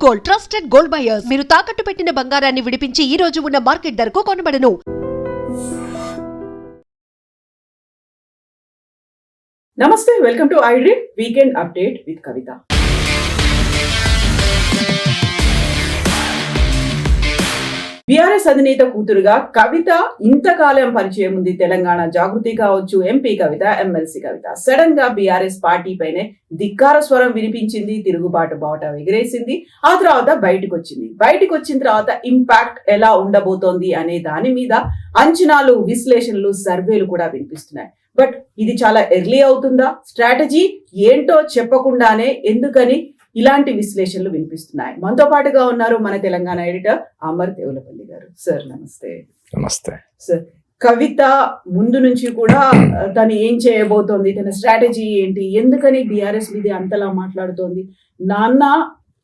Gold, trusted gold buyers. మీరు తాకట్టు పెట్టిన బంగారాన్ని విడిపించి ఈ రోజు ఉన్న మార్కెట్ ధరకు కొనబడను. నమస్తే, welcome to iDream weekend update with Kavitha. BRS అధినేత కూతురుగా కవిత ఇంతకాలం పరిచయం ఉంది. తెలంగాణ జాగృతి కావచ్చు, ఎంపీ కవిత, ఎమ్మెల్సీ కవిత. సడన్ గా బీఆర్ఎస్ పార్టీ పైనే ధిక్కార స్వరం వినిపించింది, తిరుగుబాటు బావుట ఎగిరేసింది. ఆ తర్వాత బయటకు వచ్చిన తర్వాత ఇంపాక్ట్ ఎలా ఉండబోతోంది అనే దాని మీద అంచనాలు, విశ్లేషణలు, సర్వేలు కూడా వినిపిస్తున్నాయి. బట్ ఇది చాలా ఎర్లీ అవుతుందా? స్ట్రాటజీ ఏంటో చెప్పకుండానే ఎందుకని ఇలాంటి విశ్లేషణలు వినిపిస్తున్నాయి? మనతో పాటుగా ఉన్నారు మన తెలంగాణ ఎడిటర్ అమర్ దేవులపల్లి గారు. సార్ నమస్తే. నమస్తే సార్, కవిత ముందు నుంచి కూడా తను ఏం చేయబోతోంది, తన స్ట్రాటజీ ఏంటి, ఎందుకని బీఆర్ఎస్ మీద అంతలా మాట్లాడుతోంది? నాన్న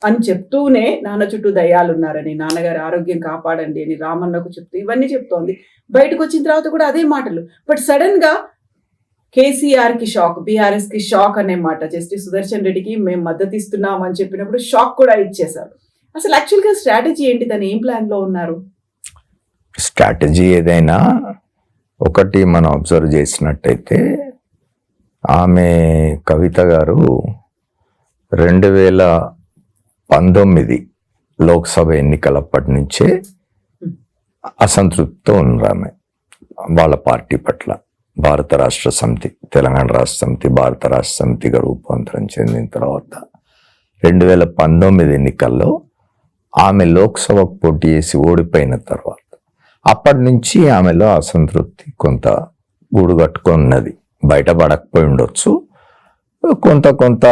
అని చెప్తూనే నాన్న చుట్టూ దయ్యాలు ఉన్నారని, నాన్నగారి ఆరోగ్యం కాపాడండి అని రామన్నకు చెప్తూ ఇవన్నీ చెప్తోంది. బయటకు వచ్చిన తర్వాత కూడా అదే మాటలు. బట్ సడన్ గా కేసీఆర్ కి షాక్, బీఆర్ఎస్ కి షాక్ అనే మాట. జస్టిస్ సుదర్శన్ రెడ్డికి మేము మద్దతు ఇస్తున్నాం అని చెప్పినప్పుడు షాక్ కూడా ఇచ్చేశారు. అసలు యాక్చువల్ గా స్ట్రాటజీ ఏంటి? తను ఏం ప్లాన్ లో ఉన్నారు? స్ట్రాటజీ ఏదైనా ఒకటి మనం అబ్జర్వ్ చేసినట్టయితే, ఆమె కవిత గారు 2019 లోక్సభ ఎన్నికలప్పటి నుంచే అసంతృప్తితో ఉన్నారు ఆమె వాళ్ళ పార్టీ పట్ల. భారత రాష్ట్ర సమితి, తెలంగాణ రాష్ట్ర సమితి భారత రాష్ట్ర సమితిగా రూపాంతరం చెందిన తర్వాత 2019 ఎన్నికల్లో ఆమె లోక్సభకు పోటీ చేసి ఓడిపోయిన తర్వాత అప్పటి నుంచి ఆమెలో అసంతృప్తి కొంత గూడుగట్టుకున్నది. బయటపడకపోయి ఉండొచ్చు, కొంత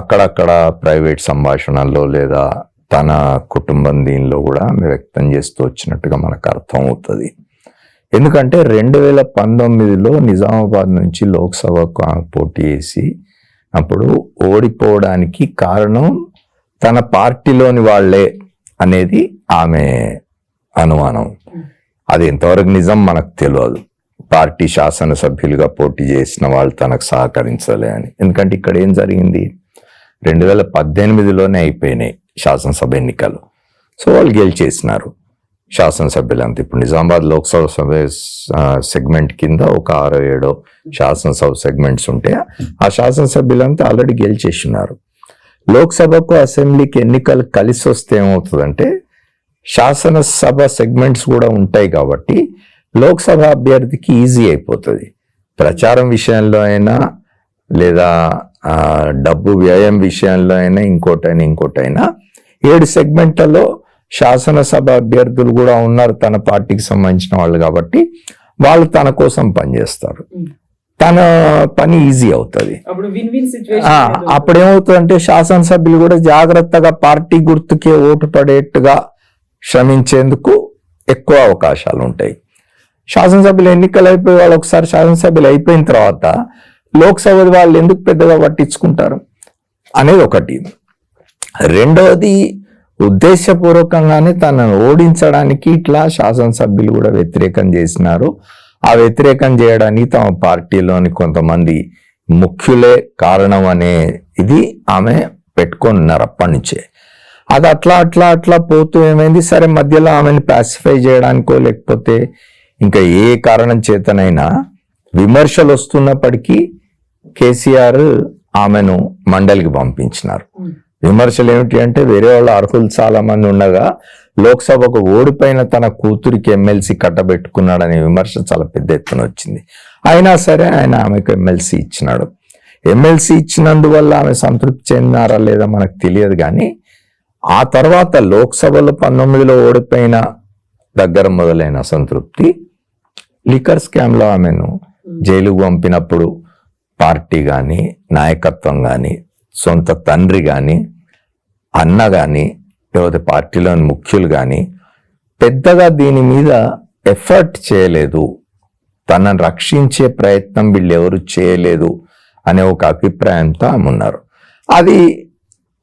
అక్కడక్కడ ప్రైవేట్ సంభాషణల్లో లేదా తన కుటుంబం దీనిలో కూడా ఆమె వ్యక్తం చేస్తూ వచ్చినట్టుగా మనకు అర్థం అవుతుంది. ఎందుకంటే 2019లో నిజామాబాద్ నుంచి లోక్సభకు పోటీ చేసి అప్పుడు ఓడిపోవడానికి కారణం తన పార్టీలోని వాళ్లే అనేది ఆమె అనుమానం. అది ఎంతవరకు నిజం మనకు తెలియదు. పార్టీ శాసనసభ్యులుగా పోటీ చేసిన వాళ్ళు తనకు సహకరించలే అని. ఎందుకంటే ఇక్కడ ఏం జరిగింది, 2018లోనే అయిపోయినాయి శాసనసభ ఎన్నికలు. సో వాళ్ళు గెలిచేసినారు శాసనసభ్యులంతా. ఇప్పుడు నిజామాబాద్ లోక్సభ సభ సెగ్మెంట్ కింద ఒక 6-7 శాసనసభ సెగ్మెంట్స్ ఉంటే ఆ శాసనసభ్యులంతా ఆల్రెడీ గెలిచేసినారు. లోక్సభకు అసెంబ్లీకి ఎన్నికలు కలిసి వస్తే ఏమవుతుందంటే శాసనసభ సెగ్మెంట్స్ కూడా ఉంటాయి కాబట్టి లోక్సభ అభ్యర్థికి ఈజీ అయిపోతుంది. ప్రచారం విషయంలో అయినా లేదా డబ్బు వ్యయం విషయంలో అయినా ఇంకోటైనా 7 సెగ్మెంట్లలో శాసనసభ అభ్యర్థులు కూడా ఉన్నారు తన పార్టీకి సంబంధించిన వాళ్ళు కాబట్టి వాళ్ళు తన కోసం పనిచేస్తారు. తన పని ఈజీ అవుతుంది. అప్పుడు ఏమవుతుందంటే శాసనసభ్యులు కూడా జాగ్రత్తగా పార్టీ గుర్తుకే ఓటు పడేట్టుగా శ్రమించేందుకు ఎక్కువ అవకాశాలు ఉంటాయి. శాసనసభ్యులు ఎన్నికలు అయిపోయి వాళ్ళు ఒకసారి శాసనసభ్యులు అయిపోయిన తర్వాత లోక్సభ వాళ్ళు ఎందుకు పెద్దగా పట్టించుకుంటారు అనేది ఒకటి. రెండవది, ఉద్దేశపూర్వకంగానే తనను ఓడించడానికి ఇట్లా శాసనసభ్యులు కూడా వ్యతిరేకం చేసినారు. ఆ వ్యతిరేకం చేయడానికి తమ పార్టీలోని కొంతమంది ముఖ్యులే కారణం అనే ఇది ఆమె పెట్టుకున్నారు అప్పటి నుంచే. అది అట్లా పోతూ ఏమైంది, సరే మధ్యలో ఆమెను పాసిఫై చేయడానికో లేకపోతే ఇంకా ఏ కారణం చేతనైనా విమర్శలు వస్తున్నప్పటికీ కేసీఆర్ ఆమెను మండలికి పంపించినారు. విమర్శలు ఏమిటి అంటే, వేరే వాళ్ళ అర్హులు చాలా మంది ఉండగా లోక్సభకు ఓడిపోయిన తన కూతురికి ఎమ్మెల్సీ కట్టబెట్టుకున్నాడనే విమర్శ చాలా పెద్ద ఎత్తున వచ్చింది. అయినా సరే ఆయన ఆమెకు ఎమ్మెల్సీ ఇచ్చినాడు. ఎమ్మెల్సీ ఇచ్చినందువల్ల ఆమె సంతృప్తి చెందినారా లేదా మనకు తెలియదు. కానీ ఆ తర్వాత లోక్సభలో 19లో ఓడిపోయిన దగ్గర మొదలైన అసంతృప్తి లిక్కర్ స్కామ్లో ఆమెను జైలుకు పంపినప్పుడు పార్టీ కానీ, నాయకత్వం కానీ, సొంత తండ్రి కానీ, అన్న కానీ, లేకపోతే పార్టీలోని ముఖ్యులు కానీ పెద్దగా దీని మీద ఎఫర్ట్ చేయలేదు, తనను రక్షించే ప్రయత్నం వీళ్ళెవరు చేయలేదు అనే ఒక అభిప్రాయంతో ఆమె ఉన్నారు. అది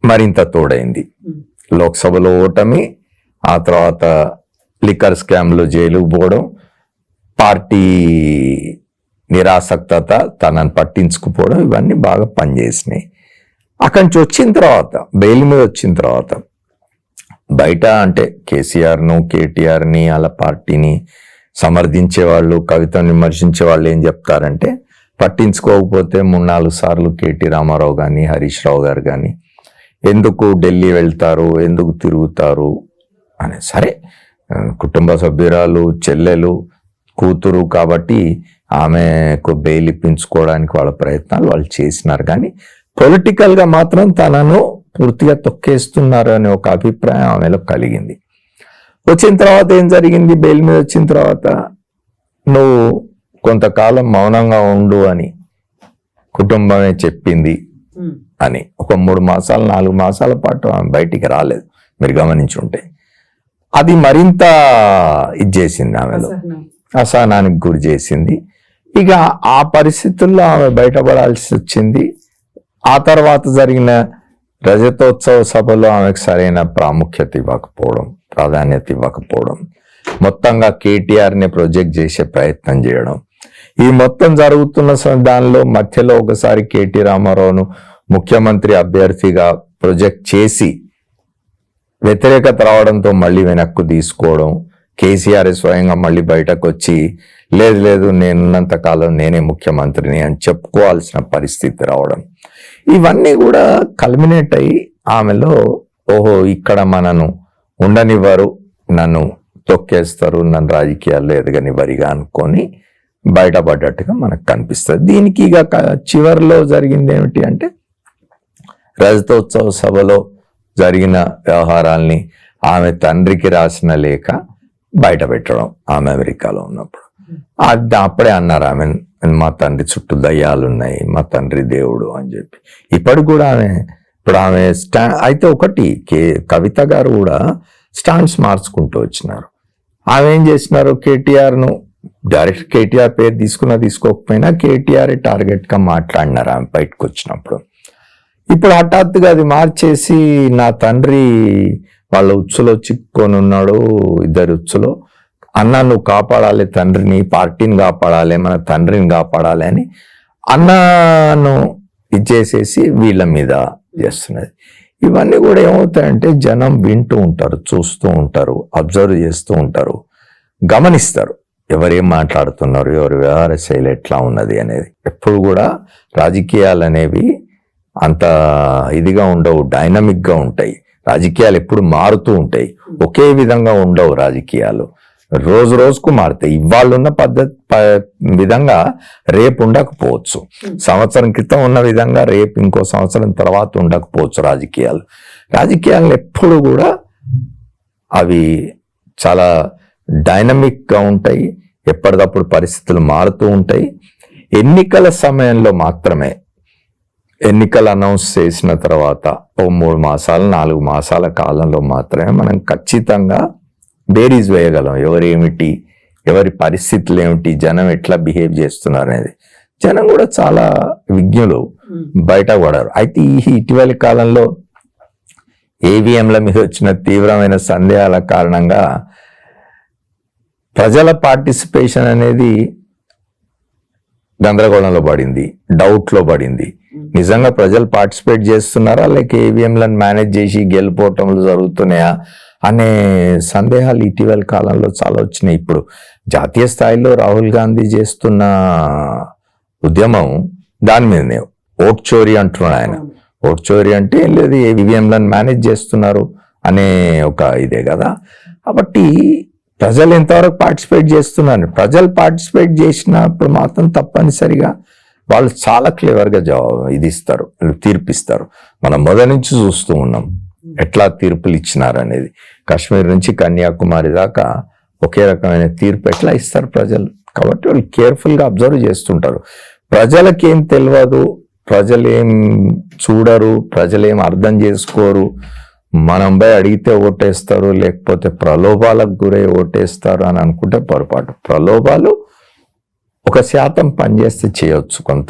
మరింత తోడైంది. లోక్సభలో ఓటమి, ఆ తర్వాత లిక్కర్ స్కామ్లో జైలుకు పోవడం, పార్టీ నిరాసక్తత, తనను పట్టించుకుపోవడం, ఇవన్నీ బాగా పనిచేసినాయి. అక్కడి నుంచి వచ్చిన తర్వాత, బెయిల్ మీద వచ్చిన తర్వాత బయట అంటే కేసీఆర్ను కేటీఆర్ని వాళ్ళ పార్టీని సమర్థించే వాళ్ళు, కవితను విమర్శించే వాళ్ళు ఏం చెప్తారంటే, పట్టించుకోకపోతే 3-4 సార్లు కేటీ రామారావు కానీ హరీష్ రావు గారు కానీ ఎందుకు ఢిల్లీ వెళ్తారు, ఎందుకు తిరుగుతారు అని. సరే, కుటుంబ సభ్యురాలు, చెల్లెలు, కూతురు కాబట్టి ఆమెకు బెయిల్ ఇప్పించుకోవడానికి వాళ్ళ ప్రయత్నాలు వాళ్ళు చేసినారు. కానీ పొలిటికల్గా మాత్రం తనను పూర్తిగా తొక్కేస్తున్నారు అనే ఒక అభిప్రాయం ఆమెలో కలిగింది. వచ్చిన తర్వాత ఏం జరిగింది, బెయిల్ మీద వచ్చిన తర్వాత నువ్వు కొంతకాలం మౌనంగా ఉండు అని కుటుంబమే చెప్పింది అని. ఒక 3 మాసాలు 4 మాసాల పాటు ఆమె బయటికి రాలేదు, మీరు గమనించుంటే. అది మరింత ఇది చేసింది, ఆమెలో అసహనానికి గురి చేసింది. ఇక ఆ పరిస్థితుల్లో ఆమె బయటపడాల్సి వచ్చింది. ఆ తర్వాత జరిగిన రజతోత్సవ సభలో ఆమెకు సరైన ప్రాముఖ్యత ఇవ్వకపోవడం, ప్రాధాన్యత ఇవ్వకపోవడం, మొత్తంగా కేటీఆర్ని ప్రొజెక్ట్ చేసే ప్రయత్నం చేయడం, ఈ మొత్తం జరుగుతున్న దానిలో మధ్యలో ఒకసారి కేటీ రామారావును ముఖ్యమంత్రి అభ్యర్థిగా ప్రొజెక్ట్ చేసి వ్యతిరేకత రావడంతో మళ్ళీ వెనక్కు తీసుకోవడం, కేసీఆర్ స్వయంగా మళ్ళీ బయటకు వచ్చి లేదు లేదు నేనున్నంత కాలం నేనే ముఖ్యమంత్రిని అని చెప్పుకోవాల్సిన పరిస్థితి రావడం, ఇవన్నీ కూడా కల్మినేట్ అయ్యి ఆమెలో ఓహో ఇక్కడ మనను ఉండనివ్వరు, నన్ను తొక్కేస్తారు, నన్ను రాజకీయాల్లో ఎదగనివ్వరిగా అనుకొని బయటపడ్డట్టుగా మనకు కనిపిస్తుంది. దీనికి ఇక చివరిలో జరిగింది ఏమిటి అంటే, రజతోత్సవ సభలో జరిగిన వ్యవహారాల్ని ఆమె తండ్రికి రాసిన లేఖ బయట పెట్టడం, ఆమె అమెరికాలో ఉన్నప్పుడు. అప్పుడే అన్నారు ఆమె, మా తండ్రి చుట్టూ దయ్యాలున్నాయి, మా తండ్రి దేవుడు అని చెప్పి. ఇప్పటికి కూడా ఇప్పుడు ఆమె అయితే ఒకటి కవిత గారు కూడా స్టాండ్స్ మార్చుకుంటూ వచ్చినారు. ఆమె ఏం చేసినారు, కేటీఆర్ను డైరెక్ట్ కేటీఆర్ పేరు తీసుకోకపోయినా కేటీఆర్ టార్గెట్గా మాట్లాడినారు ఆమె బయటకు వచ్చినప్పుడు. ఇప్పుడు హఠాత్తుగా అది మార్చేసి నా తండ్రి వాళ్ళ ఉచ్చులో చిక్కుకొని ఉన్నాడు, 2 ఉచ్చులో, అన్న నువ్వు కాపాడాలి తండ్రిని, పార్టీని కాపాడాలి, మన తండ్రిని కాపాడాలి అని అన్నను ఇచ్చేసేసి వీళ్ళ మీద చేస్తున్నది. ఇవన్నీ కూడా ఏమవుతాయంటే, జనం వింటూ ఉంటారు, చూస్తూ ఉంటారు, అబ్జర్వ్ చేస్తూ ఉంటారు, గమనిస్తారు ఎవరేం మాట్లాడుతున్నారు, ఎవరి వ్యవహార శైలి ఎట్లా ఉన్నది అనేది. ఎప్పుడు కూడా రాజకీయాలు అనేవి అంత ఇదిగా ఉండవు, డైనమిక్గా ఉంటాయి. రాజకీయాలు ఎప్పుడు మారుతూ ఉంటాయి, ఒకే విధంగా ఉండవు. రాజకీయాలు రోజు రోజుకు మారుతాయి. ఇవాళ ఉన్న విధంగా రేపు ఉండకపోవచ్చు, సంవత్సరం క్రితం ఉన్న విధంగా రేపు ఇంకో సంవత్సరం తర్వాత ఉండకపోవచ్చు. రాజకీయాలు ఎప్పుడు కూడా అవి చాలా డైనమిక్గా ఉంటాయి, ఎప్పటికప్పుడు పరిస్థితులు మారుతూ ఉంటాయి. ఎన్నికల సమయంలో మాత్రమే, ఎన్నికలు అనౌన్స్ చేసిన తర్వాత 3 మాసాలు 4 మాసాల కాలంలో మాత్రమే మనం ఖచ్చితంగా బేరీజ్ వేయగలం, ఎవరేమిటి, ఎవరి పరిస్థితులు ఏమిటి, జనం ఎట్లా బిహేవ్ చేస్తున్నారు అనేది. జనం కూడా చాలా విజ్ఞులు, బయటపడారు. అయితే ఈ ఇటీవలి కాలంలో ఈవీఎంల మీద వచ్చిన తీవ్రమైన సందేహాల కారణంగా ప్రజల పార్టిసిపేషన్ అనేది గందరగోళంలో పడింది, డౌట్లో పడింది. నిజంగా ప్రజలు పార్టిసిపేట్ చేస్తున్నారా, లేక ఈవీఎంలను మేనేజ్ చేసి గెలిపోవటంలు జరుగుతున్నాయా అనే సందేహాలు ఇటీవల కాలంలో చాలా వచ్చినాయి. ఇప్పుడు జాతీయ స్థాయిలో రాహుల్ గాంధీ చేస్తున్న ఉద్యమం దాని మీదనే, ఓట్ చోరీ అంటున్నాడు ఆయన. ఓట్ చోరీ అంటే ఏం లేదు, ఈవీఎంలను మేనేజ్ చేస్తున్నారు అనే ఒక ఇదే కదా. కాబట్టి ప్రజలు ఎంతవరకు పార్టిసిపేట్ చేస్తున్నారు, ప్రజలు పార్టిసిపేట్ చేసినప్పుడు మాత్రం తప్పనిసరిగా వాళ్ళు చాలా క్లేవర్గా ఇది ఇస్తారు, తీర్పిస్తారు. మనం మొదటి నుంచి చూస్తూ ఉన్నాం ఎట్లా తీర్పులు ఇచ్చినారు అనేది. కాశ్మీర్ నుంచి కన్యాకుమారి దాకా ఒకే రకమైన తీర్పు ఎట్లా ఇస్తారు ప్రజలు. కాబట్టి వాళ్ళు కేర్ఫుల్గా అబ్జర్వ్ చేస్తుంటారు. ప్రజలకేం తెలియదు, ప్రజలేం చూడరు, ప్రజలేం అర్థం చేసుకోరు. మనం పోయి అడిగితే ఓటేస్తారు, లేకపోతే ప్రలోభాలకు గురై ఓటేస్తారు అని అనుకుంటే పొరపాటు. ప్రలోభాలు 1% పనిచేస్తే చేయొచ్చు, కొంత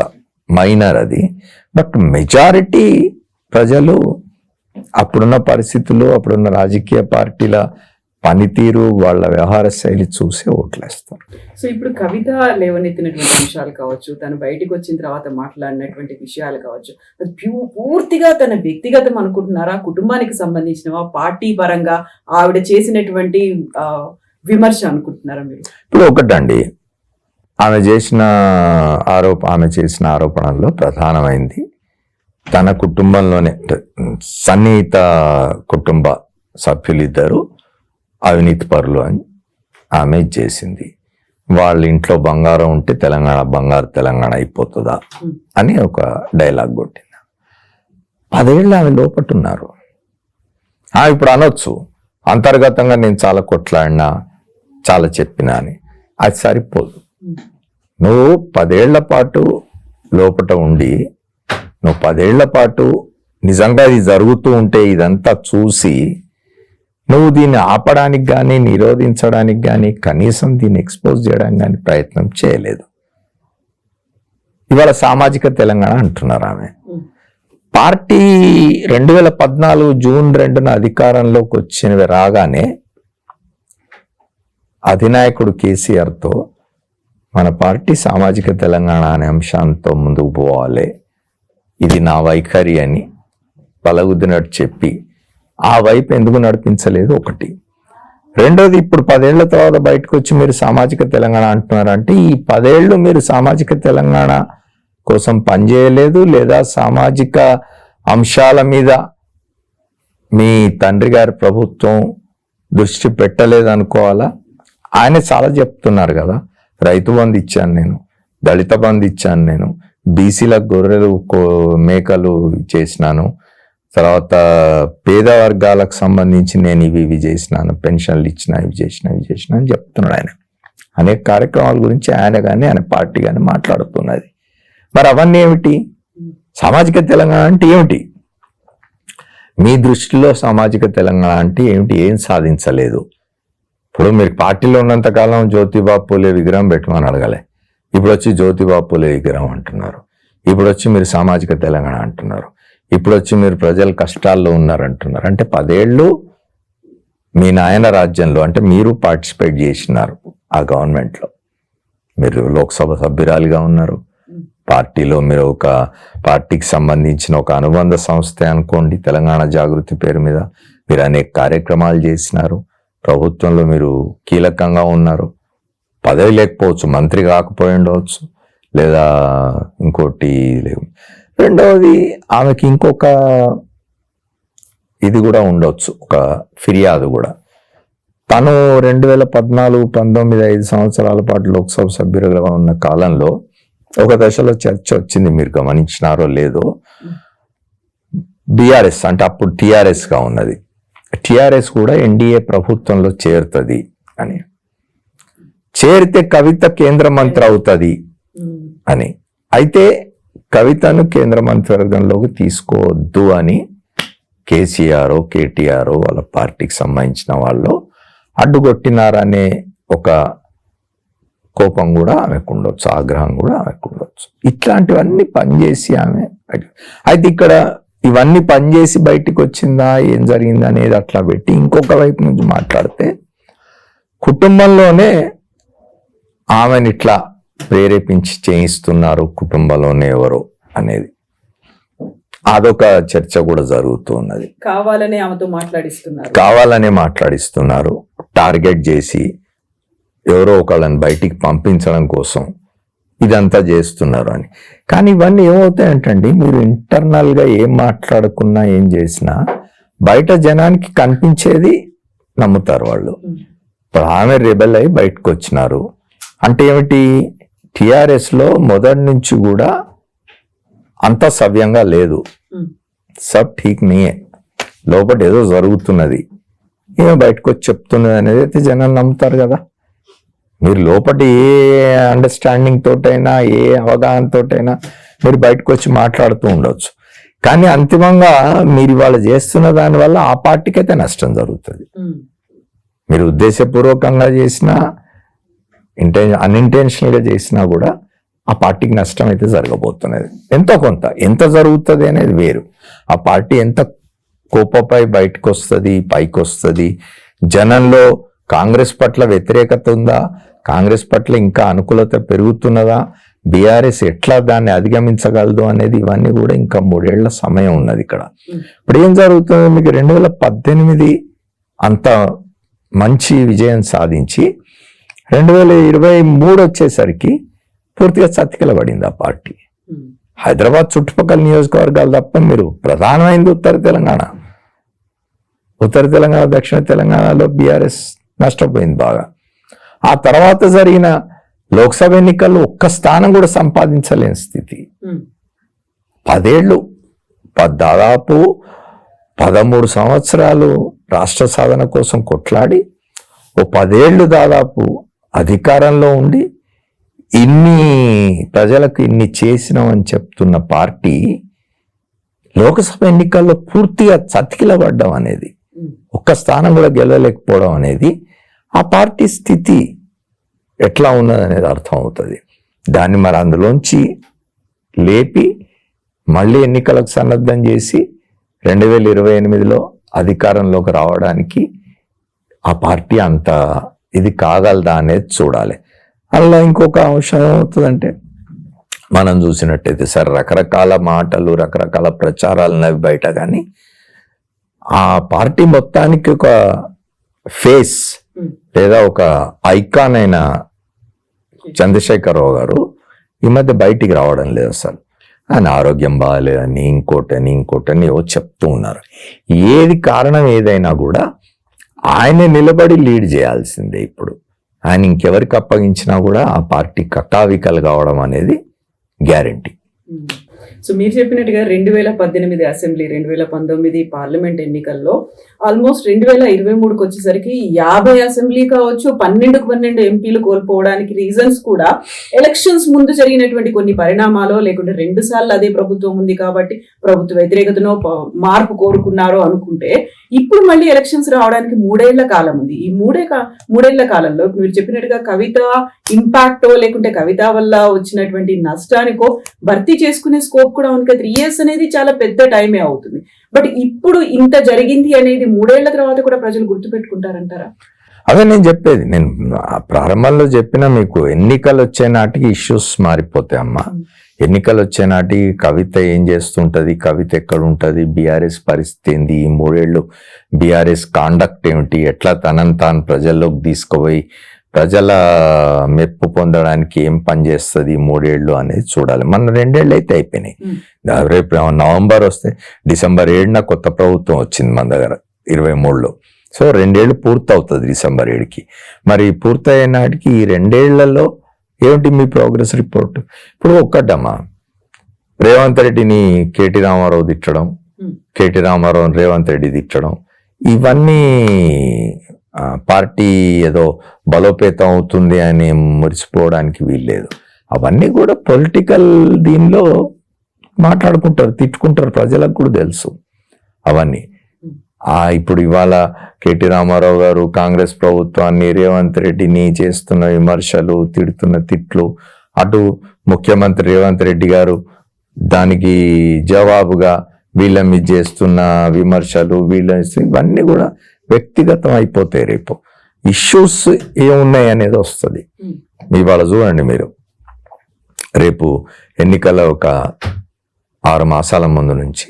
మైనర్ అది. బట్ మెజారిటీ ప్రజలు అప్పుడున్న పరిస్థితులు, అప్పుడున్న రాజకీయ పార్టీల పనితీరు, వాళ్ళ వ్యవహార శైలి చూసి ఓట్లేస్తారు. సో ఇప్పుడు కవిత లేవనెత్తినటువంటి అంశాలు కావచ్చు, తను బయటికి వచ్చిన తర్వాత మాట్లాడినటువంటి విషయాలు కావచ్చు, అది పూర్తిగా తన వ్యక్తిగతం అనుకుంటున్నారా, కుటుంబానికి సంబంధించినవా, పార్టీ పరంగా ఆవిడ చేసినటువంటి విమర్శ అనుకుంటున్నారా మీరు? ఇప్పుడు ఒకటండి, ఆమె చేసిన ఆరోపణల్లో ప్రధానమైంది తన కుటుంబంలోనే సన్నిహిత కుటుంబ సభ్యులిద్దరూ అవినీతి పరులు అని ఆమె చేసింది. వాళ్ళ ఇంట్లో బంగారం ఉంటే తెలంగాణ అయిపోతుందా అని ఒక డైలాగ్ కొట్టింది. 10 ఏళ్ళు ఆమె లోపట్టున్నారు. ఇప్పుడు అనొచ్చు అంతర్గతంగా నేను చాలా కొట్లాడినా, చాలా చెప్పినా అని. అది సరిపోదు. నువ్వు 10 ఏళ్ల పాటు లోపట ఉండి, నువ్వు 10 ఏళ్ల పాటు నిజంగా ఇది జరుగుతూ ఉంటే ఇదంతా చూసి నువ్వు దీన్ని ఆపడానికి కానీ, నిరోధించడానికి కానీ, కనీసం దీన్ని ఎక్స్పోజ్ చేయడానికి కానీ ప్రయత్నం చేయలేదు. ఇవాళ సామాజిక తెలంగాణ అంటున్నారు ఆమె. పార్టీ 2014 జూన్ 2న అధికారంలోకి వచ్చినవి రాగానే అధినాయకుడు కేసీఆర్తో మన పార్టీ సామాజిక తెలంగాణ అనే అంశంతో ముందుకు పోవాలి, ఇది నా వైఖరి అని పలగుద్దినట్టు చెప్పి ఆ వైపు ఎందుకు నడిపించలేదు? ఒకటి. రెండోది, ఇప్పుడు 10 ఏళ్ల తర్వాత బయటకు వచ్చి మీరు సామాజిక తెలంగాణ అంటున్నారంటే ఈ 10 ఏళ్ళు మీరు సామాజిక తెలంగాణ కోసం పనిచేయలేదు, లేదా సామాజిక అంశాల మీద మీ తండ్రి గారి ప్రభుత్వం దృష్టి పెట్టలేదు అనుకోవాలా? ఆయన చాలా చెప్తున్నారు కదా, రైతు బంధు ఇచ్చాను నేను, దళిత బంధు ఇచ్చాను నేను, బీసీలకు గొర్రెలు మేకలు చేసినాను, తర్వాత పేద వర్గాలకు సంబంధించి నేను ఇవి చేసినాను, పెన్షన్లు ఇచ్చిన, ఇవి చేసిన అని చెప్తున్నాడు ఆయన. అనేక కార్యక్రమాల గురించి ఆయన కానీ ఆయన పార్టీ కానీ మాట్లాడుతున్నది. మరి అవన్నీ ఏమిటి? సామాజిక తెలంగాణ అంటే ఏమిటి? మీ దృష్టిలో సామాజిక తెలంగాణ అంటే ఏమిటి? ఏం సాధించలేదు. ఇప్పుడు మీరు పార్టీలో ఉన్నంతకాలం జ్యోతిబా పూలే విగ్రహం పెట్టమని అడగలే. ఇప్పుడు వచ్చి జ్యోతిబా పూలే విగ్రహం అంటున్నారు. ఇప్పుడు వచ్చి మీరు సామాజిక తెలంగాణ అంటున్నారు. ఇప్పుడు వచ్చి మీరు ప్రజల కష్టాల్లో ఉన్నారంటున్నారు. అంటే 10 ఏళ్ళు మీ నాయన రాజ్యంలో, అంటే మీరు పార్టిసిపేట్ చేసినారు ఆ గవర్నమెంట్లో. మీరు లోక్సభ సభ్యురాలిగా ఉన్నారు. పార్టీలో మీరు ఒక పార్టీకి సంబంధించిన ఒక అనుబంధ సంస్థ అనుకోండి, తెలంగాణ జాగృతి పేరు మీద మీరు అనేక కార్యక్రమాలు చేసినారు. ప్రభుత్వంలో మీరు కీలకంగా ఉన్నారు. పదవి లేకపోవచ్చు, మంత్రి కాకపోయి ఉండవచ్చు, లేదా ఇంకోటి లేవు. రెండవది, ఆమెకి ఇంకొక ఇది కూడా ఉండొచ్చు, ఒక ఫిర్యాదు కూడా. తను 2014-19 5 సంవత్సరాల పాటు లోక్సభ సభ్యులుగా ఉన్న కాలంలో ఒక దశలో చర్చ వచ్చింది, మీరు గమనించినారో లేదో, బీఆర్ఎస్ అంటే అప్పుడు టీఆర్ఎస్ గా ఉన్నది, టీఆర్ఎస్ కూడా ఎన్డీఏ ప్రభుత్వంలో చేరుతుంది అని, చేరితే కవిత కేంద్ర మంత్రి అవుతుంది అని. అయితే కవితను కేంద్ర మంత్రివర్గంలోకి తీసుకోవద్దు అని కేసీఆర్, కేటీఆర్ వాళ్ళ పార్టీకి సంబంధించిన వాళ్ళు అడ్డుకొట్టినారనే ఒక కోపం కూడా ఆమెకు ఉండొచ్చు, ఆగ్రహం కూడా ఆమెకు ఉండొచ్చు. ఇట్లాంటివన్నీ పనిచేసి ఆమె అయితే ఇక్కడ ఇవన్నీ పనిచేసి బయటికి వచ్చిందా, ఏం జరిగిందా అనేది అట్లా పెట్టి ఇంకొక వైపు నుంచి మాట్లాడితే కుటుంబంలోనే ఆమెను ఇట్లా ప్రేరేపించి చేయిస్తున్నారు, కుటుంబంలోనే ఎవరో అనేది అదొక చర్చ కూడా జరుగుతున్నది. కావాలనే ఆమెతో మాట్లాడిస్తున్నారు, టార్గెట్ చేసి ఎవరో ఒకళ్ళని బయటికి పంపించడం కోసం ఇదంతా చేస్తున్నారు అని. కానీ ఇవన్నీ ఏమవుతాయంటండి, మీరు ఇంటర్నల్ గా ఏం మాట్లాడుకున్నా ఏం చేసినా బయట జనానికి కనిపించేది నమ్ముతారు వాళ్ళు. ఇప్పుడు ఆమె రెబెల్ అయి బయటకు వచ్చినారు అంటే ఏమిటి, టిఆర్ఎస్ లో మొదటి నుంచి కూడా అంత సవ్యంగా లేదు, సబ్ ఠీక్ నీయే, లోపల ఏదో జరుగుతున్నది, ఏమో బయటకు వచ్చి చెప్తున్నది అనేది అయితే జనాలు నమ్ముతారు కదా. మీరు లోపల ఏ అండర్స్టాండింగ్ తోటైనా, ఏ అవగాహన తోటైనా మీరు బయటకు వచ్చి మాట్లాడుతూ ఉండొచ్చు, కానీ అంతిమంగా మీరు ఇవాళ చేస్తున్న దాని వల్ల ఆ పార్టీకి అయితే నష్టం జరుగుతుంది. మీరు ఉద్దేశపూర్వకంగా చేసినా అన్ఇంటెన్షనల్ గా చేసినా కూడా ఆ పార్టీకి నష్టం అయితే జరగబోతున్నది. ఎంతో కొంత ఎంత జరుగుతుంది అనేది వేరు. ఆ పార్టీ ఎంత కోపపై బయటకు వస్తుంది, పైకి వస్తుంది, జనంలో కాంగ్రెస్ పట్ల వ్యతిరేకత ఉందా, కాంగ్రెస్ పట్ల ఇంకా అనుకూలత పెరుగుతున్నదా, బీఆర్ఎస్ ఎట్లా దాన్ని అధిగమించగలదు అనేది ఇవన్నీ కూడా ఇంకా 3 ఏళ్ల సమయం ఉన్నది ఇక్కడ. ఇప్పుడు ఏం జరుగుతుంది, మీకు 2018 అంత మంచి విజయం సాధించి 2023 వచ్చేసరికి పూర్తిగా చతికిలబడింది ఆ పార్టీ. హైదరాబాద్ చుట్టుపక్కల నియోజకవర్గాలు తప్ప మీరు ప్రధానమైంది ఉత్తర తెలంగాణ దక్షిణ తెలంగాణలో బీఆర్ఎస్ నష్టపోయింది బాగా. ఆ తర్వాత జరిగిన లోక్సభ ఎన్నికల్లో ఒక్క స్థానం కూడా సంపాదించలేని స్థితి. 10 ఏళ్ళు దాదాపు 13 సంవత్సరాలు రాష్ట్ర సాధన కోసం కొట్లాడి 10 ఏళ్ళు దాదాపు అధికారంలో ఉండి ప్రజలకు ఇన్ని చేసినామని చెప్తున్న పార్టీ లోక్సభ ఎన్నికల్లో పూర్తిగా చతికిలబడ్డం అనేది, ఒక్క స్థానం కూడా గెలవలేకపోవడం అనేది ఆ పార్టీ స్థితి ఎట్లా ఉన్నదనేది అర్థం అవుతుంది. దాన్ని మరి అందులోంచి లేపి మళ్ళీ ఎన్నికలకు సన్నద్ధం చేసి 2028లో అధికారంలోకి రావడానికి ఆ పార్టీ అంత ఇది కాగలదా అనేది చూడాలి. అలా ఇంకొక అంశం ఏమవుతుందంటే, మనం చూసినట్టయితే సరే రకరకాల మాటలు రకరకాల ప్రచారాలు నవి బయట, కానీ ఆ పార్టీ మొత్తానికి ఒక ఫేస్ లేదా ఒక ఐకాన్ అయిన చంద్రశేఖరరావు గారు ఈ మధ్య బయటికి రావడం లేదు. అసలు ఆయన ఆరోగ్యం బాగాలేదని ఇంకోటని ఏవో చెప్తూ ఉన్నారు. ఏది కారణం ఏదైనా కూడా ఆయనే నిలబడి లీడ్ చేయాల్సిందే. ఇప్పుడు ఆయన ఇంకెవరికి అప్పగించినా కూడా ఆ పార్టీ కకావికలు కావడం అనేది గ్యారంటీ. సో మీరు చెప్పినట్టుగా 2018 అసెంబ్లీ 2019 పార్లమెంట్ ఎన్నికల్లో ఆల్మోస్ట్ 2023కి వచ్చేసరికి 50 అసెంబ్లీ కావచ్చు, 12 ఎంపీలు కోల్పోవడానికి రీజన్స్ కూడా ఎలక్షన్స్ ముందు జరిగినటువంటి కొన్ని పరిణామాలు, లేకుంటే 2 సార్లు అదే ప్రభుత్వం ఉంది కాబట్టి ప్రభుత్వ వ్యతిరేకతను మార్పు కోరుకున్నారు అనుకుంటే, ఇప్పుడు మళ్ళీ ఎలక్షన్స్ రావడానికి 3 ఏళ్ల కాలం ఉంది. ఈ 3 ఏళ్ల కాలంలో మీరు చెప్పినట్టుగా కవిత ఇంపాక్టో లేకుంటే కవిత వల్ల వచ్చినటువంటి నష్టానికో భర్తీ చేసుకునే స్కోప్ కూడా ఉంది. 3 years అనేది చాలా పెద్ద టైమే అవుతుంది. బట్ ఇప్పుడు ఇంత జరిగింది అనేది 3 ఏళ్ల తర్వాత కూడా ప్రజలు గుర్తుపెట్టుకుంటారంటారా? అదే నేను చెప్పేది, నేను ప్రారంభంలో చెప్పిన మీకు ఎన్నికలు వచ్చే నాటికి ఇష్యూస్ మారిపోతాయి అమ్మా. ఎన్నికలు వచ్చే నాటికి కవిత ఏం చేస్తుంటది, కవిత ఎక్కడ ఉంటది, బీఆర్ఎస్ పరిస్థితి ఏంది, ఈ 3 ఏళ్ళు బీఆర్ఎస్ కాండక్ట్ ఏమిటి, ఎట్లా తనని తాను ప్రజల్లోకి తీసుకుపోయి ప్రజల మెప్పు పొందడానికి ఏం పని చేస్తుంది 3 ఏళ్ళు అనేది చూడాలి. మన 2 ఏళ్ళు అయితే అయిపోయినాయి. రేపు నవంబర్ వస్తే డిసెంబర్ 7న కొత్త ప్రభుత్వం వచ్చింది మన దగ్గర 23లో. సో 2 ఏళ్ళు పూర్తవుతుంది డిసెంబర్ 7కి. మరి పూర్తయ్యే నాటికి ఈ 2 ఏళ్లలో ఏమిటి మీ ప్రోగ్రెస్ రిపోర్ట్? ఇప్పుడు ఒక్కటమ్మా, రేవంత్ రెడ్డిని కేటీ రామారావు తిట్టడం, కేటీ రామారావు రేవంత్ రెడ్డి తిట్టడం, ఇవన్నీ పార్టీ ఏదో బలోపేతం అవుతుంది అని మురిసిపోవడానికి వీల్లేదు. అవన్నీ కూడా పొలిటికల్ దీనిలో మాట్లాడుకుంటారు, తిట్టుకుంటారు, ప్రజలకు కూడా తెలుసు అవన్నీ. ఇప్పుడు ఇవాళ కేటీ రామారావు గారు కాంగ్రెస్ ప్రభుత్వాన్ని, రేవంత్ రెడ్డిని చేస్తున్న విమర్శలు, తిడుతున్న తిట్లు, అటు ముఖ్యమంత్రి రేవంత్ రెడ్డి గారు దానికి జవాబుగా వీళ్ళ మీద చేస్తున్న విమర్శలు, ఇవన్నీ కూడా వ్యక్తిగతం అయిపోతాయి. రేపు ఇష్యూస్ ఏమున్నాయి అనేది వస్తుంది. ఇవాళ చూడండి మీరు, రేపు ఎన్నికల ఒక 6 మాసాల ముందు నుంచి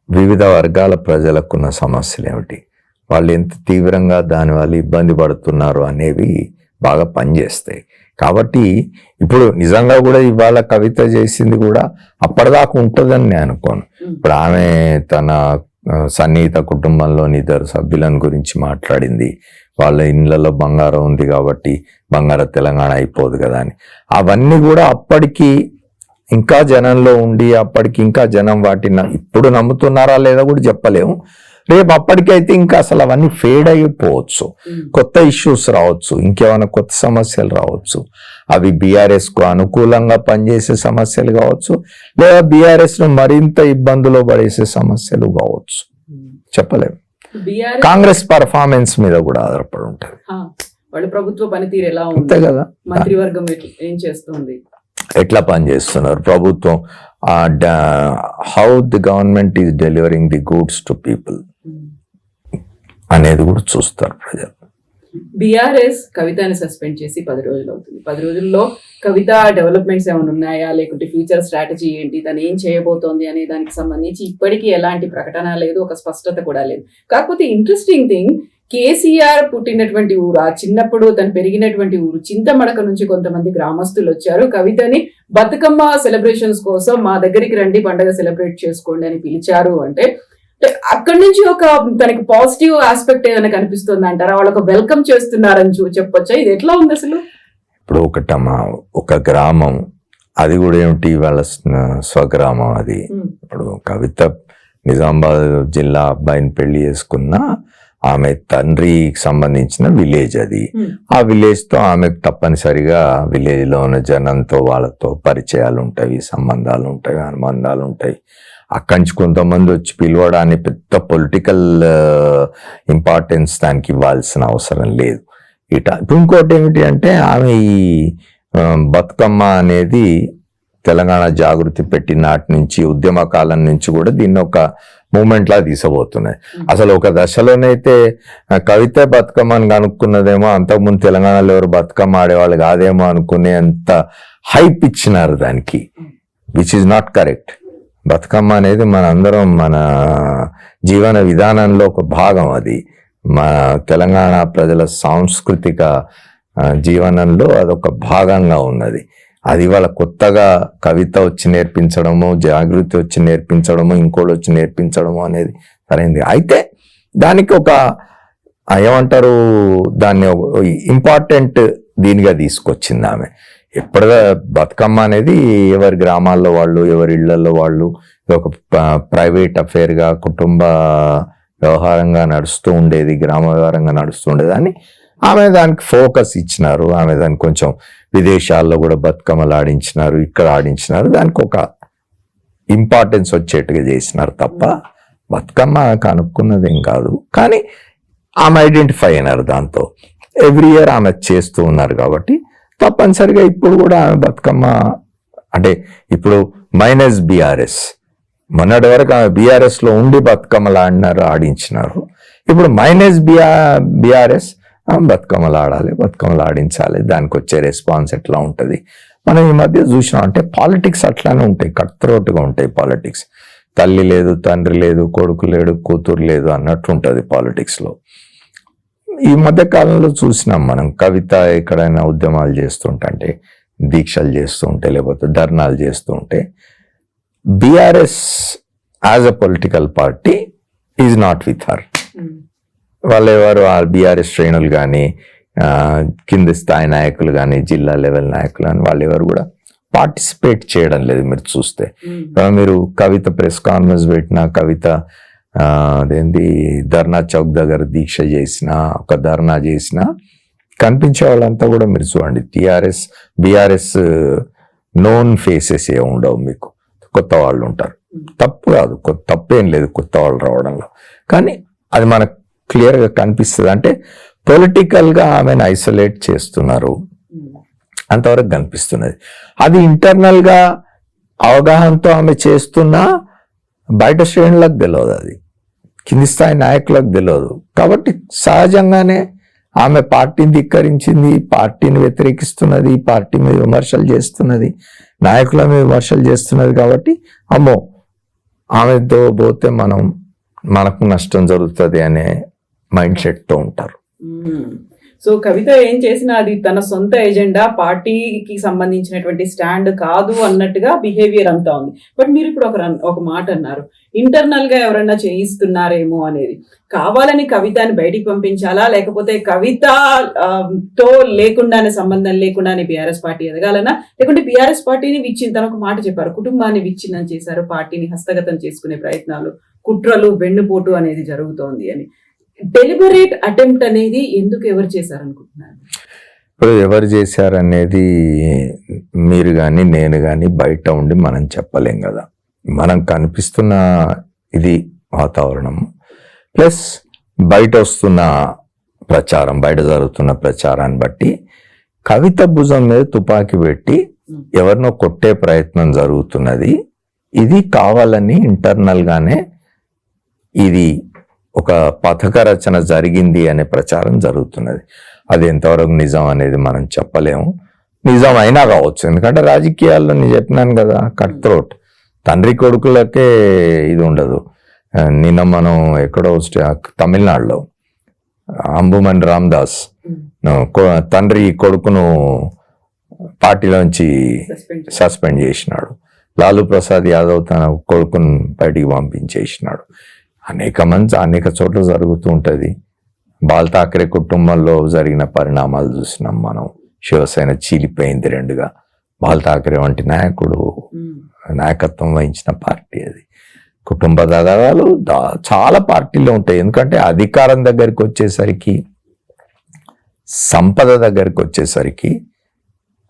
వివిధ వర్గాల ప్రజలకున్న సమస్యలు ఏమిటి, వాళ్ళు ఎంత తీవ్రంగా దానివల్ల ఇబ్బంది పడుతున్నారు అనేవి బాగా పనిచేస్తాయి. కాబట్టి ఇప్పుడు నిజంగా కూడా ఇవాళ కవిత చేసింది కూడా అప్పటిదాకా ఉంటుందని నేను అనుకోను. ఇప్పుడు ఆమె తన సన్నిహిత కుటుంబంలోని 2 సభ్యులను గురించి మాట్లాడింది. వాళ్ళ ఇళ్లలో బంగారం ఉంది కాబట్టి బంగార తెలంగాణ అయిపోదు కదా అని. అవన్నీ కూడా అప్పటికి ఇంకా జనంలో ఉండి అప్పటికి ఇంకా జనం వాటిని ఇప్పుడు నమ్ముతున్నారా లేదా కూడా చెప్పలేము. రేపు అప్పటికైతే ఇంకా అసలు అవన్నీ ఫేడ్ అయిపోవచ్చు, కొత్త ఇష్యూస్ రావచ్చు, ఇంకేమైనా కొత్త సమస్యలు రావచ్చు. అవి బీఆర్ఎస్ కు అనుకూలంగా పనిచేసే సమస్యలు కావచ్చు, లేదా బీఆర్ఎస్ ను మరింత ఇబ్బందులో పడేసే సమస్యలు కావచ్చు, చెప్పలేము. కాంగ్రెస్ పర్ఫార్మెన్స్ మీద కూడా ఆధారపడి ఉంటుంది. వాళ్ళ ప్రభుత్వ పనితీరు ఎలా ఉంది, అంతే కదా, మంత్రివర్గం ఏం చేస్తుంది, ఎట్లా పనిచేస్తున్నారు ప్రభుత్వం, how the government is delivering the goods to people అనే అనేది కూడా చూస్తారు ప్రజలు. బీఆర్ఎస్ కవితని సస్పెండ్ చేసి 10 రోజులు అవుతుంది. 10 రోజుల్లో కవిత డెవలప్మెంట్స్ ఏమైనా ఉన్నాయా, లేకుంటే ఫ్యూచర్ స్ట్రాటజీ ఏంటి, తను ఏం చేయబోతోంది అనే దానికి సంబంధించి ఇప్పటికీ ఎలాంటి ప్రకటన లేదు, ఒక స్పష్టత కూడా లేదు. కాకపోతే ఇంట్రెస్టింగ్ థింగ్, కేసీఆర్ పుట్టినటువంటి ఊరు, ఆ చిన్నప్పుడు తను పెరిగినటువంటి ఊరు చింతమడక నుంచి కొంతమంది గ్రామస్తులు వచ్చారు, కవితని బతుకమ్మ సెలబ్రేషన్స్ కోసం మా దగ్గరికి రండి, పండుగ సెలబ్రేట్ చేసుకోండి అని పిలిచారు. అంటే అక్కడి నుంచి ఒక తనకి పాజిటివ్ ఆస్పెక్ట్ ఏదైనా కనిపిస్తుంది అంటారా? వాళ్ళకు వెల్కమ్ చేస్తున్నారని చెప్పొచ్చా? ఇది ఎట్లా ఉంది అసలు? ఇప్పుడు ఒక గ్రామం, అది కూడా ఏమిటి వాళ్ళ స్వగ్రామం అది. ఇప్పుడు కవిత నిజామాబాద్ జిల్లా అబ్బాయిని పెళ్లి చేసుకున్న ఆమె తండ్రికి సంబంధించిన విలేజ్ అది. ఆ విలేజ్ తో ఆమెకు తప్పనిసరిగా విలేజ్ లో ఉన్న జనంతో వాళ్ళతో పరిచయాలు ఉంటాయి, సంబంధాలు ఉంటాయి, అనుబంధాలు ఉంటాయి. అక్కడి నుంచి కొంతమంది వచ్చి పిలవడానికి పెద్ద పొలిటికల్ ఇంపార్టెన్స్ దానికి ఇవ్వాల్సిన అవసరం లేదు. ఇప్పుడు ఇంకోటి ఏమిటి అంటే, ఆమె ఈ బతుకమ్మ అనేది తెలంగాణ జాగృతి పెట్టిన నాటి నుంచి, ఉద్యమ కాలం నుంచి కూడా దీన్ని ఒక మూమెంట్ లా తీసబోతున్నాయి. అసలు ఒక దశలోనైతే కవిత బతుకమ్మని కనుక్కున్నదేమో, అంతకుముందు తెలంగాణలో ఎవరు బతుకమ్మ ఆడేవాళ్ళు కాదేమో అనుకునే అంత హైప్ ఇచ్చినారు దానికి, which is not correct. Bathukamma అనేది మన జీవన విధానంలో ఒక భాగం. అది మన తెలంగాణ ప్రజల సాంస్కృతిక జీవనంలో అదొక భాగంగా ఉన్నది. అది వాళ్ళ కొత్తగా కవిత వచ్చి నేర్పించడము, జాగృతి వచ్చి నేర్పించడము, ఇంకోటి వచ్చి నేర్పించడము అనేది సరైనది. అయితే దానికి ఒక ఏమంటారు, దాన్ని ఇంపార్టెంట్ దీనిగా తీసుకొచ్చింది ఆమె. ఎప్పుడుగా బతుకమ్మ అనేది ఎవరి గ్రామాల్లో వాళ్ళు, ఎవరి ఇళ్లలో వాళ్ళు, ఒక ప్రైవేట్ అఫేర్గా, కుటుంబ వ్యవహారంగా నడుస్తూ ఉండేది, గ్రామ వ్యవహారంగా నడుస్తూ ఉండేది అని ఆమె దానికి ఫోకస్ ఇచ్చినారు. ఆమె దానికి కొంచెం విదేశాల్లో కూడా బతుకమ్మలు ఆడించినారు, ఇక్కడ ఆడించినారు, దానికి ఒక ఇంపార్టెన్స్ వచ్చేట్టుగా చేసినారు తప్ప బతుకమ్మ కనుక్కున్నది ఏం కాదు. కానీ ఆమె ఐడెంటిఫై అయినారు దాంతో. ఎవ్రీ ఇయర్ ఆమె చేస్తూ ఉన్నారు కాబట్టి తప్పనిసరిగా ఇప్పుడు కూడా ఆమె బతుకమ్మ అంటే ఇప్పుడు మైనస్ బీఆర్ఎస్, మొన్నటి వరకు ఆమె బీఆర్ఎస్ లో ఉండి బతుకమ్మలు ఆడినారు, ఆడించినారు. ఇప్పుడు మైనస్ బీఆర్ఎస్ బతుకమ్మలు ఆడాలి, బతుకమ్మలు ఆడించాలి, దానికి వచ్చే రెస్పాన్స్ ఎట్లా ఉంటుంది. మనం ఈ మధ్య చూసినాం అంటే పాలిటిక్స్ అట్లానే ఉంటాయి, కట్ త్రోట్గా ఉంటాయి పాలిటిక్స్. తల్లి లేదు, తండ్రి లేదు, కొడుకు లేడు, కూతురు లేదు అన్నట్టు ఉంటుంది పాలిటిక్స్లో. ఈ మధ్య కాలంలో చూసినాం మనం, కవిత ఎక్కడైనా ఉద్యమాలు చేస్తుంటే, దీక్షలు చేస్తూ ఉంటే, లేకపోతే ధర్నాలు చేస్తూ ఉంటే, BRS as a political party is not with her. వాళ్ళు ఎవరు ఆ బీఆర్ఎస్ శ్రేణులు కానీ, కింది స్థాయి నాయకులు కానీ, జిల్లా లెవెల్ నాయకులు కానీ, వాళ్ళు ఎవరు కూడా పార్టిసిపేట్ చేయడం లేదు. మీరు చూస్తే మీరు కవిత ప్రెస్ కాన్ఫరెన్స్ పెట్టినా, కవిత అదేంటి ధర్నా చౌక్ దగ్గర దీక్ష చేసిన, ఒక ధర్నా చేసిన, కనిపించే వాళ్ళంతా కూడా మీరు చూడండి బీఆర్ఎస్ నోన్ ఫేసెస్ ఏ ఉండవు, మీకు కొత్త వాళ్ళు ఉంటారు. తప్పు కాదు, తప్పేం లేదు కొత్త వాళ్ళు రావడంలో, కానీ అది మనకు క్లియర్గా కనిపిస్తుంది. అంటే పొలిటికల్గా ఆమెను ఐసోలేట్ చేస్తున్నారు, అంతవరకు కనిపిస్తున్నది. అది ఇంటర్నల్గా అవగాహనతో ఆమె చేస్తున్నా బయట శ్రేణులకు తెలియదు, అది కింది స్థాయి నాయకులకు తెలియదు. కాబట్టి సహజంగానే ఆమె పార్టీని ధిక్కరించింది, పార్టీని వ్యతిరేకిస్తున్నది, పార్టీ మీద విమర్శలు చేస్తున్నది, నాయకుల మీద విమర్శలు చేస్తున్నది. కాబట్టి అమ్మో ఆమెతో పోతే మనకు నష్టం జరుగుతుంది అనే మైండ్ సెట్తో ఉంటారు. సో కవిత ఏం చేసినా అది తన సొంత ఎజెండా, పార్టీకి సంబంధించినటువంటి స్టాండ్ కాదు అన్నట్టుగా బిహేవియర్ అంతా ఉంది. బట్ మీరు ఇప్పుడు ఒక మాట అన్నారు, ఇంటర్నల్ గా ఎవరన్నా చేయిస్తున్నారేమో అనేది. కావాలని కవితని బయటికి పంపించాలా, లేకపోతే కవిత తో లేకుండానే, సంబంధం లేకుండానే బీఆర్ఎస్ పార్టీ ఎదగాలనా, లేకుంటే బీఆర్ఎస్ పార్టీని తన ఒక మాట చెప్పారు, కుటుంబాన్ని విచ్ఛిన్నం చేశారు, పార్టీని హస్తగతం చేసుకునే ప్రయత్నాలు, కుట్రలు, వెన్నుపోటు అనేది జరుగుతోంది అని. డెలిబరేట్ అటెంప్ట్ అనేది ఎందుకు ఎవరు చేశారనుకుంటున్నారు? ఇప్పుడు ఎవరు చేశారనేది మీరు కానీ నేను కానీ బయట ఉండి మనం చెప్పలేం కదా. మనం కనిపిస్తున్న ఇది వాతావరణం ప్లస్ బయట వస్తున్న ప్రచారం, బయట జరుగుతున్న ప్రచారాన్ని బట్టి కవిత భుజం మీద తుపాకీ పెట్టి ఎవరినో కొట్టే ప్రయత్నం జరుగుతున్నది. ఇది కావాలని ఇంటర్నల్ గానే ఇది ఒక పథక రచన జరిగింది అనే ప్రచారం జరుగుతున్నది. అది ఎంతవరకు నిజం అనేది మనం చెప్పలేము. నిజం అయినా కావచ్చు, ఎందుకంటే రాజకీయాల్లో నేను చెప్పినాను కదా, కట్ త్రోట్, తండ్రి కొడుకులకే ఇది ఉండదు. నిన్న మనం ఎక్కడో తమిళనాడులో అంబుమన్ రామదాస్ తండ్రి కొడుకును పార్టీలోంచి సస్పెండ్ చేసినాడు. లాలూ ప్రసాద్ యాదవ్ తన కొడుకును బయటికి పంపించేసినాడు. అనేక చోట్ల జరుగుతూ ఉంటుంది. బాల్ ఠాక్రే కుటుంబంలో జరిగిన పరిణామాలు చూసినాం మనం. శివసేన చీలిపోయింది రెండుగా. బాల్ ఠాక్రే వంటి నాయకత్వం వహించిన పార్టీ అది. కుటుంబ తగాదాలు చాలా పార్టీలో ఉంటాయి. ఎందుకంటే అధికారం దగ్గరికి వచ్చేసరికి, సంపద దగ్గరికి వచ్చేసరికి,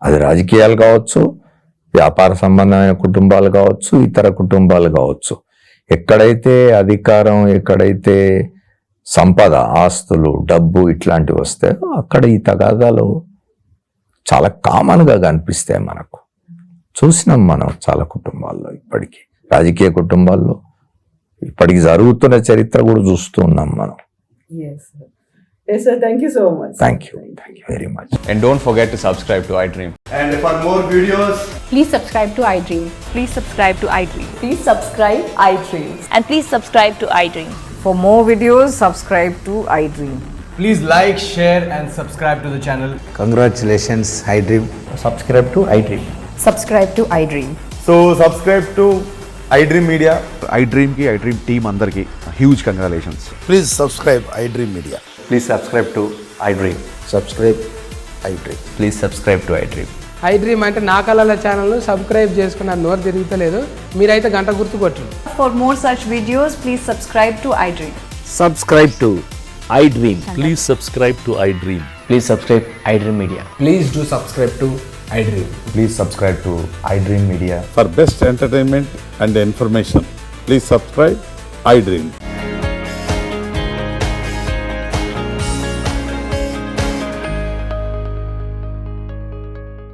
అది రాజకీయాలు కావచ్చు, వ్యాపార సంబంధమైన కుటుంబాలు కావచ్చు, ఇతర కుటుంబాలు కావచ్చు, ఎక్కడైతే అధికారం, ఎక్కడైతే సంపద, ఆస్తులు, డబ్బు ఇట్లాంటివి వస్తాయో అక్కడ ఈ తగాదాలు చాలా కామన్గా కనిపిస్తాయి. మనకు చూసినాం మనం చాలా కుటుంబాల్లో, ఇప్పటికీ రాజకీయ కుటుంబాల్లో ఇప్పటికి జరుగుతున్న చరిత్ర కూడా చూస్తూ ఉన్నాం మనం. Yes, sir. Thank you so much. Thank you very much. And don't forget to subscribe to iDream. And for more videos, Please subscribe to iDream. Please subscribe to iDream. Please subscribe iDream. And please subscribe to iDream. For more videos, subscribe to iDream. Please like, share, and subscribe to the channel. Congratulations, iDream. Subscribe to iDream. Subscribe to iDream. so subscribe to iDream Media. iDream की iDream team अंदर की huge congratulations. Please subscribe iDream Media. Please subscribe to iDream. Subscribe iDream. Please subscribe to iDream. iDream అంటే నా కళల ఛానల్ను subscribe చేసుకున్న నోరు తిరుగుతలేదు. మీరైతే గంట గుర్తు కొట్టండి. For more such videos, please subscribe to iDream. Subscribe to iDream. Please subscribe to iDream. Please subscribe iDream Media. Please do subscribe to iDream. Please subscribe to iDream Media. For best entertainment and information, please subscribe iDream.